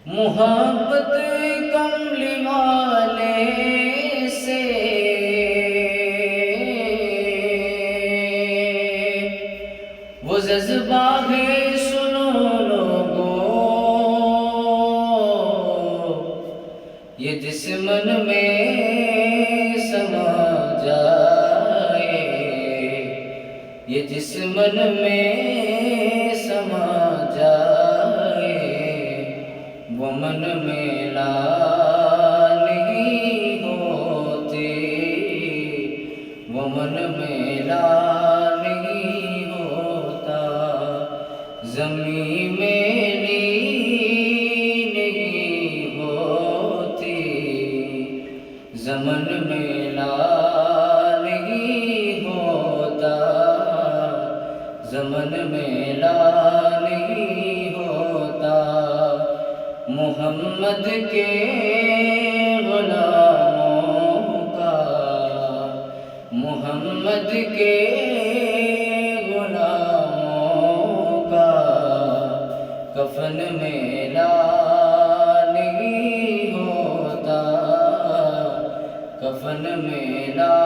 محبت کملی والے سے وہ جذبہ ہے، سنو لوگو، یہ جس من میں سما جائے، یہ جس من میں سما جائے، وہ من میلا نہیں ہوتی، وہ من میلا نہیں ہوتا، زمین میلی نہیں ہوتی، زمن میلا نہیں ہوتا، زمن میلا نہیں ہوتا، محمد کے غلاموں کا، محمد کے غلاموں کا کفن میلا نہیں ہوتا، کفن میلا